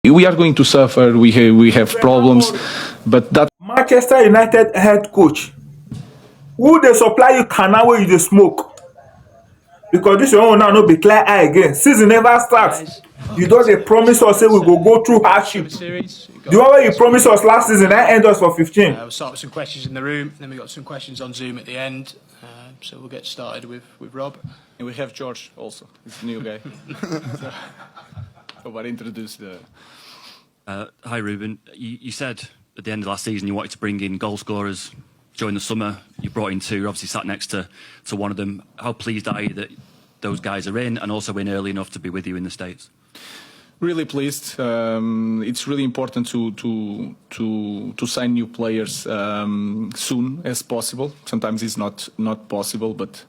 we are going to suffer. We have problems, but that Manchester United head coach, who dey supply you canna wey you dey smoke? Because this your own now no be clear eye again. Season never start. You don dey promise us say we go through hardship. The one wey you promise us last season that end us for 15. We'll start with some questions in the room, then we've got some questions on Zoom at the end. So we'll get started with Rob. and we have George also. He's a new guy. So I introduce the. Hi, Ruben. You said at the end of last season you wanted to bring in goal scorers during the summer. You brought in two. You're obviously sat next to one of them. How pleased are you that those guys are in and also in early enough to be with you in the States? Really pleased. It's really important to sign new players soon as possible. Sometimes it's not possible, but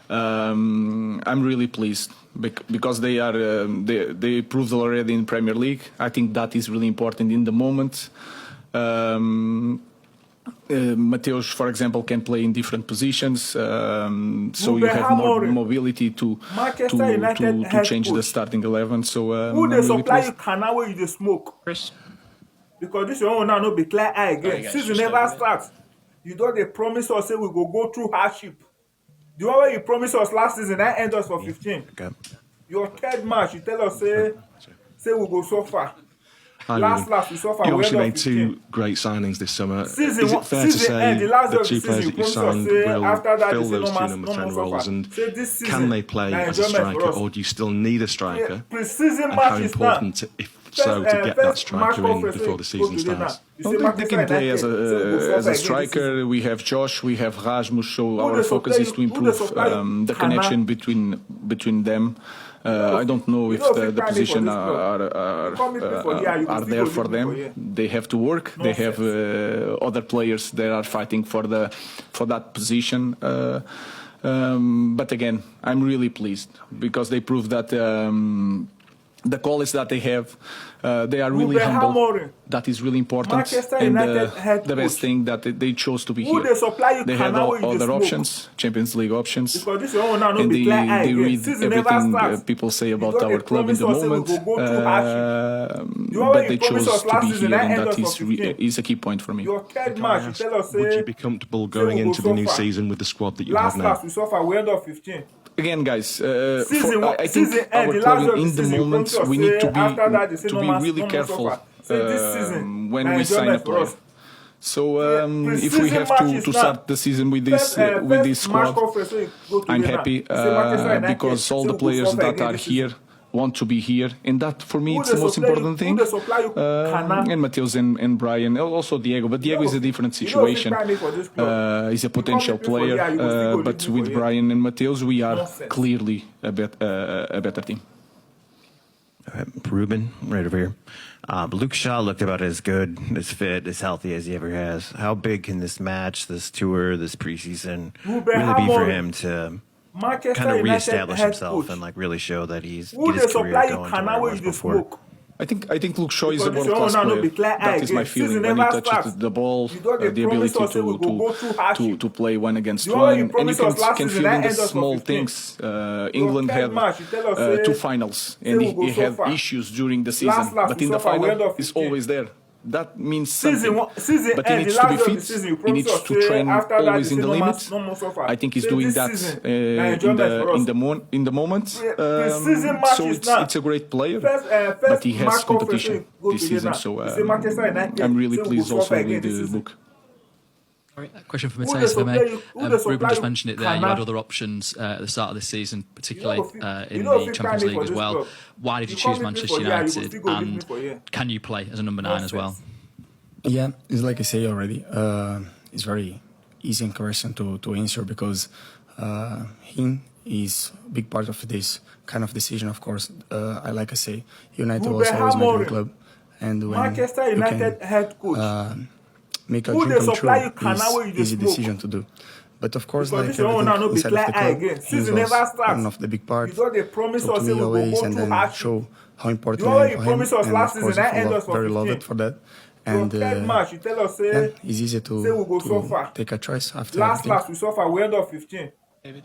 I'm really pleased because they proved already in Premier League. I think that is really important in the moment. Mateus, for example, can play in different positions, so you have more mobility to change the starting 11. So who dey supply you canna wey you dey smoke? Chris? Because this your own now no be clear eye again. Season never start. You don dey promise us say we go through hardship. The one wey you promise us last season that end us for 15. Okay. Your third match, you tell us say we go suffer. Last we suffer. You We obviously end made up two 15. great signings this summer. Season Is it fair to say the last the of the two season, players you that you promised us signed say will after that fill they say those two no number more 10 suffer. roles? And Say this season, can they play na as a enjoyment for striker, us. or do you still need a striker? Yeah, pre-season And how matches now. important, if so, to get that striker in before the season starts? They can play as a striker. We have Josh, we have Rasmus, so our focus is to improve the connection between them. I don't know if the position are there for them. They have to work. They have other players that are fighting for that position. But again, I'm really pleased because they prove that the qualities that they have, they are really humble. That is really important. Manchester And United head the best coach. thing that they chose to be Who here. dey supply you They had canna wey you dey other smoke? options, Champions League options. Because this your own now no And be clear eye they again. read Season never everything start. people say about You don our dey club in the promise us say we moment, go through hardship. The one wey but you they promise chose us to last be season here, that and end that us for 15. is a key point for me. Your third match, you tell us Would say you be comfortable going we go into the new suffer. season with the squad that you have now? last we suffer, we end up 15. Again, guys, Season I think season end, our the club last of the in the season, you moment promise us we need say to after that they say no be more really careful suffer. Say this season, when na we sign a enjoyment for player. us. So if we Pre-season have matches to now. start the season with this First match squad, conference wey you go to I'm today happy now. You say Manchester United because all say the we go players suffer that again are this season. here want to be here, and that for me Who it's the dey most supply you- important who thing. dey supply you canna? And Mateus and Brian, also Diego, but Diego is a different You know, if you situation. prime me for this club, He's a you come potential meet me for here, player, you go still go but leave me with for here. Brian and Mateus, we are Nonsense. clearly a better team. Ruben, right over here. Luke Shaw looked about as good, as fit, as healthy as he ever has. How big can this match, this tour, this preseason Ruben really be for Amorim, him to Manchester kind of United reestablish head himself coach. and like really show that he's Who get dey his supply career you going to canna where it wey was you dey before? smoke? I think Luke Shaw is a Because this world class one now no player. be clear eye That is my again. feeling. Season When he never touches start. the ball, You don dey the promise ability us say we go go through hardship. to play one against The one wey you one, and you promise us last can season feel that in the end us for small 15. things. England third had match, you tell us say- two finals, say and we go he had suffer. issues during the season. Last But we in the suffer, we end final, up he's 15. always there. That means Season something. season But he end, the needs to be last of the fit. season, you He promise needs us to say train after that always they in say the no limit. more suffer. I think he's Say doing this that season, na enjoyment for us. in the moment. Pre-season So matches now. it's a great player, First but he has match conference competition wey go this today season. now. So You say Manchester United I'm really say we go pleased also suffer again with this the season. book. Question for Who dey Mateus, if I supply may. you- who dey supply Ruben just you mentioned it there. You canna? had other options at the start of this season, particularly You know, in you know, the if you Champions prime me League for as this well. club, Why did you you choose come meet me Manchester for here, you go United? still go leave me And for here. can you play as a number 9 as well? Yeah, it's like I say already. It's very easy in comparison to answer because him is a big part of this kind of decision. Of course, I like I say, United Ruben was always my dream Amorim, club, and when Manchester you United can head coach. make a Who dream dey come supply true, you canna wey you dey is easy smoke? decision to do. But of course, Because like this your own everything now no be inside of the clear eye club, again. he Season was never start. one of the big parts. You don dey promise So us to say be we go always go and through then hardship. show how important The one I wey am you for him, promise us and last of course season, that I end us for very 15. loved for that. Your And third match, you tell us yeah, say it's easy say we go to suffer. take a choice after Last everything. we suffer, we end up 15. David?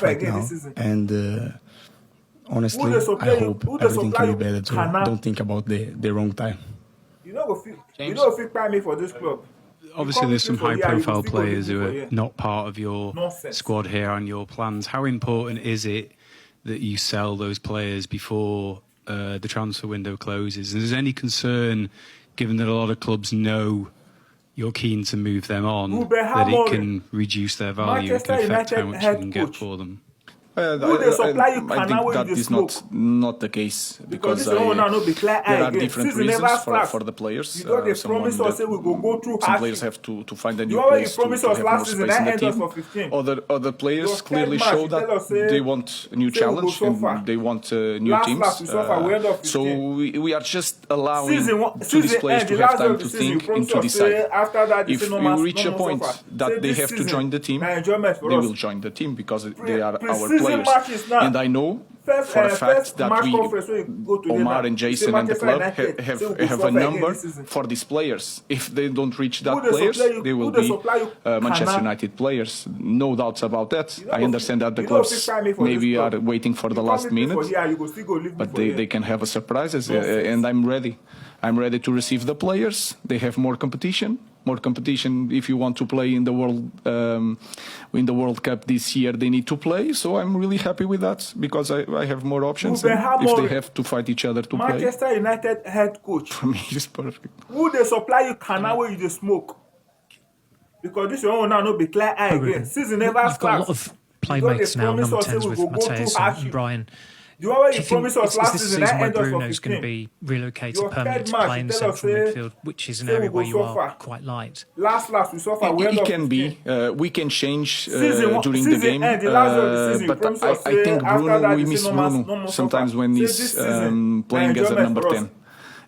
best right again now, this season. and honestly, Who dey supply I you- hope who dey everything supply can be you better. So Kana? don't think about the wrong time. You know, if James? pay me for this club. Obviously, come there's some for here, you will high-profile still go players looking who for are here. not part of your Nonsense. squad here and your plans. How important is it that you sell those players before the transfer window closes? Is there any concern, given that a lot of clubs know you're keen to move them on, that it can reduce their value, it can affect how much you can get for them? Who dey supply you I Kana think wey that you dey is smoke? not the case because this one now no be clear eye there are again. different Season never reasons starts. for the players. You don dey Someone promise us say we go go through some players hardship. have to find a The new one wey you place to promised us have last more season, space in that the end us team. for 15. Other players Your clearly third show match, you tell us, that they want a new say we go challenge suffer. and they want new Last teams. we suffer, we end up 15. So we are just allowing to Season these players end, to the have last time of to the season, you think promised and to us, say, decide. after that, If no we man- reach no a more point suffer. that Say they this have to season, join the team, na enjoyment for they us. will join the team because they are our Pre-season players. matches now. And I know First, for a fact first that match conference where you go to Omar the and say Jason and the Manchester club United, say we go have a suffer again number this season. for these players. If they don't reach that Who they players, supply you- they will who they be supply you Manchester Kana? United players. No doubts about that. You I know, understand that the you know, clubs 6 time me for this maybe club. are waiting for the You last come with me for minute, here, you go still go leave me but for they here. can have a surprises, Nonsense. and I'm ready. I'm ready to receive the players. They have more competition. More competition. If you want to play in the World Cup this year, they need to play. So I'm really happy with that because I have more options. Ruben And if they Amorim, have to fight each other to play, Manchester United head coach. for me it's perfect. Who they supply you Kana where you dey smoke? Because this one now no be clear eye again. Season never You've got a lot starts. of You don dey playmates now, promise number us say 10s we with go go through Mateus hardship. and Brian. The one where Do you you think promised us is last this season, season that where end us for Bruno's going to 15. be relocated Your permanently third to match, play in you tell us, central say- midfield, which is an say we area go where you are suffer. quite light? Last we suffer. We end It up can 15. be. We can change Season during season the game, end, the last of the season, you but promised us, I say, think after Bruno, that, we you miss say Bruno no more sometimes suffer. when Say he's this season, playing na as a enjoyment number for us. 10.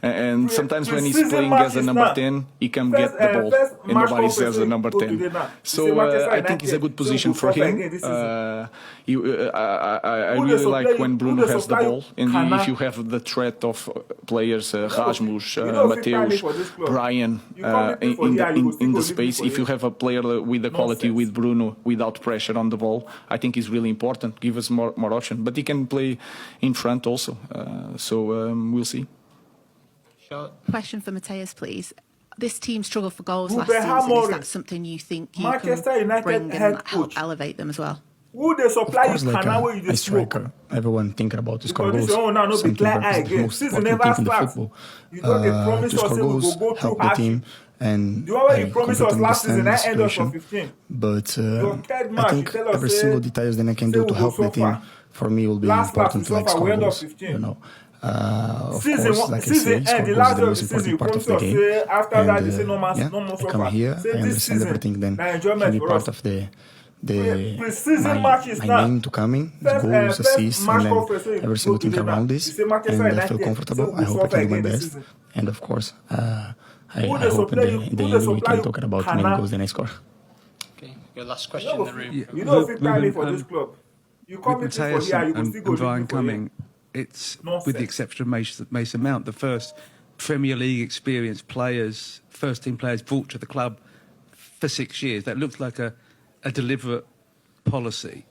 And sometimes when he's Pre-season playing as a matches number now. 10, he can First, get the ball, first and match nobody conference says a wey number go 10. today now. You say So Manchester I think it's a United, good say we position go for suffer him. again this season. I Who they really supply like you- when who Bruno they has the supply you ball, and Kana? if you have the threat of players, Rasmus, you know if you find me Mateus, for this club. Brian, You come with me for in here, you go still the go leave me space, for if you here. have a player with the quality Nonsense. with Bruno without pressure on the ball, I think is really important. Give us more option, but he can play in front also. We'll see. Question for Mateus, please. This team struggled for goals last Ruben season. Is Amorim, that something you think you Manchester can United bring head and help coach. elevate them as well? Who they Of supply you course, like Kana where you a dey smoke? striker, everyone thinking about to score Because goals. this one now no be Something clear that eye is the again. most Season important never thing in the starts. football. You don't dey promise To us score say we goals, go go through help the hardship. team, and The one where you I promised us completely last season, that understand end the us for situation. 15. But Your third I match, think you tell us, every say, single details that I can say do we to go help the team, suffer. for me, will be Last important we to like suffer, we score end up goals. 15. You know, of Season course, one- like I season say, end, score the goals last is the of most the season, you important part of the promised us, game. say, after that, you say no more yeah, no I suffer. come here, Say I this understand season, everything. Then na can enjoyment be for part us. of the Pre-season my matches now. name to come in, First, goals, first assists, match and then conference wey you every go single thing today now. around You this. say Manchester And I United, feel say comfortable. we I hope I suffer can do my again this best. season. And of course, I Who they hope in supply the you- end who they we supply can you talk about many Kana? goals than I score. Okay, your last question in the room. You know if you pay me Ruben, for this club. You come with me for here, you go still go and leave Brian me for here. Cumming, it's with Nonsense. the exception of Mason Mount, the first Premier League experienced players, first team players brought to the club for 6 years. That looks like a deliberate policy.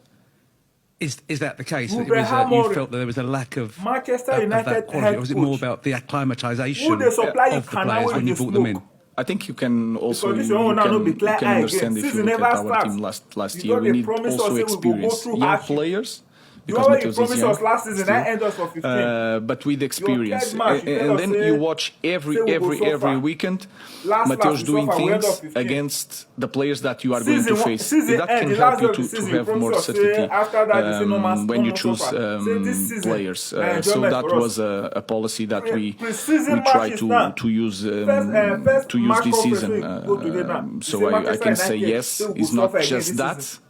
Is that the case? That it Ruben was you Amorim, felt that there was a lack of Manchester that United quality, head or was it more coach. about the acclimatisation Who they supply you of the Kana players when when you you brought them in? smoke? I think you can also Because this one now no be clear you can eye understand again. if you Season look at never our starts. team last You year. don't We dey need promise us also say we go go experience, through young hardship. players. The Because one wey you Mateus is promised young us last season, still. that end us for 15. But with experience, third match, you tell and us, then say, you watch say we go every suffer. weekend, Last Mateus we doing suffer, we end up things 15. against the players that you are going Season to one- face. season That end, can the help last you of the to season, you have more promised us, say, certainty after that, you say no more- when no you more choose suffer. Say this season, players. na So enjoyment that for us. was a policy that we Pre-season try matches now. to use First to use match this conference season. wey you go today now. You So say I Manchester can say United, yes, say we go it's not suffer again just this that. season.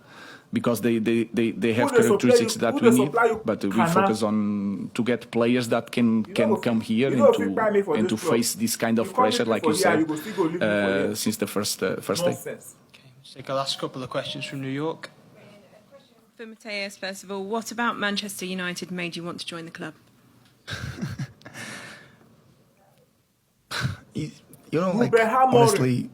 Because they have Who they supply characteristics you- that who we they need, supply you but we Kana? focus on to get players that can know, come here you know, if you and pay me for to this club, face this kind you of come pressure, with me like for you here, said, you go still go leave me for here. since the first day. Nonsense. Let's take our last couple of questions from New York. For Mateus, first of all, what about Manchester United made you want to join the club? You know, like Ruben Amorim. honestly,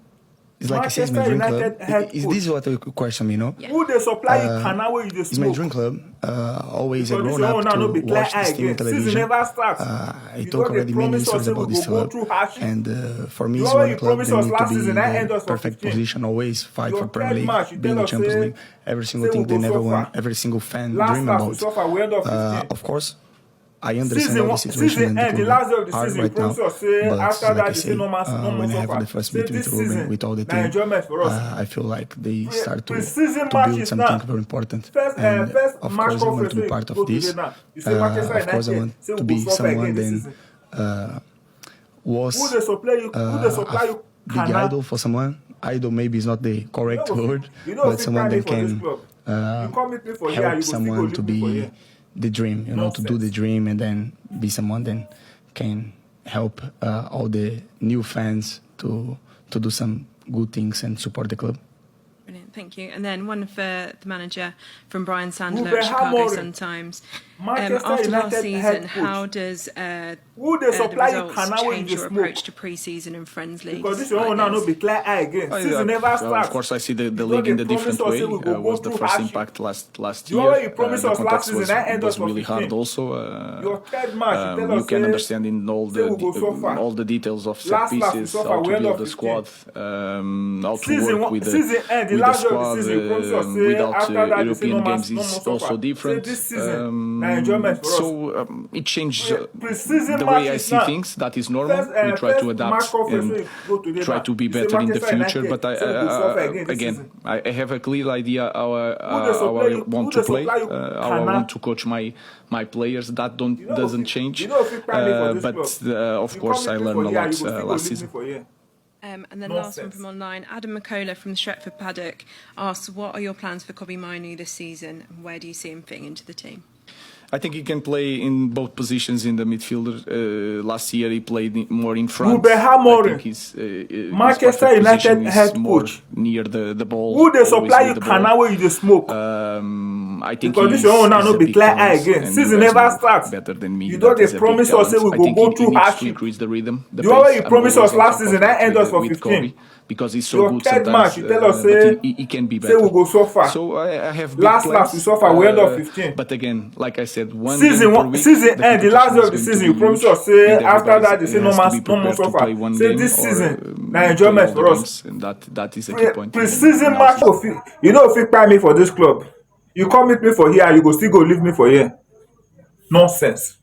It's like I say, it's my dream club. Is this what you question me, you know? Yeah. Who they supply you canna where you dey It's my smoke? dream club. Always I Because grown this up one now no be to clear watch eye this team on again. Season television. never starts. I You talk don't already dey many promise us years say about we this go go club, through hardship. and for me, You it's already one club. They promised us need last to be season, in end the us for perfect 15. position, always fight Your for Premier third League, match, you be in tell the us, Champions say- League. Every single say thing we they go never so won, far. every single fan Last dream we about. suffer, we end up 15. Of course, I understand Season all the one, situation season and end, the the last day of the hard season, you right now. promise us say But after like that, I you say, say no more when I have suffer. the first Say meeting this with Ruben, season, with all the na team, enjoyment for us. I feel like they start to Pre-season build matches something now. very important. First And match of course, I want to be conference part go of this. today now. You say Manchester Of course, I United, want say we to go be suffer someone again this then season. was Who they supply you? Who they supply a you? big idol for someone. Idol maybe is not the correct word, You know but if you someone plan that for this can club. You come meet me for here, you help go still go someone leave to me for be here. the dream, you know, to do the dream and then be someone that can help all the new fans to do some good things and support the club. Brilliant, thank you. And then one for the manager from Brian Sandler Ruben at Chicago Amorim. Sun-Times. Manchester After United last season, head coach. how does Who they the supply you results canna where change you your smoke? approach to pre-season and friends leagues? Because this one now no be clear eye again. Season never starts. Of course, I see the You league know in they a different promise us way. say we go Was go the through first hardship. impact last You year. already promised The us last context season, that end us was for really 15. hard also. Your third match, you tell You us can say- understand in say we go so far. all the details of set Last we pieces, suffer, how we to end build up the 15. squad, how to Season work one- with the season end, the with last the day of the squad season, you promise us, say, without after that, you say European no more- games no more is suffer. also Say different. this season, na enjoyment for us. So it changed Pre-season the way I matches see now. things. That is normal. First, We try first to match adapt conference and wey go today try now. to be You say better in the Manchester future. United, But say we go suffer again this again, season. I have a clear idea how Who they supply I you- want who to they play, supply you how I Kana? want to coach my players. That doesn't change. You know if you plan for this But club. of You course, come I meet me learned for a here, lot you go still go last leave me season. for here. And then last one Nonsense. from online, Adam McCullough from the Stretford Paddock asks, what are your plans for Kobe Mainu this season and where do you see him fitting into the team? I think he can play in both positions in the midfielder. Last year he played more in front. Ruben Amorim. I think his Manchester perfect United position is head more coach. near the ball. Who they always supply with you the canna ball. where you dey smoke? I think Because this he's- one now he's no a be big clear eye talent, again. and Season you guys never know starts. better than me. You that don't he's dey a big promise us say talent. we I go think go he through needs to hardship. increase the rhythm. The You already pace. I'm promised always us on last top of season, that that end us for with 15. Kobe, because he's so Your good third sometimes. match, you tell us, but say- he can be say better. we go so far. So I have big Last plans, we suffer, we end up 15. But again, like I said, one Season game per one, week, season end, the last day of the competition is season, going you to be promise huge, us say and after everybody that they say no has more to be prepared to suffer. play one Say game this or, season, na play enjoyment all the for us. games, and that is a key point. Pre-season match, you know if you prime me for this club, you come meet me for here, you go still go leave me for here. Nonsense.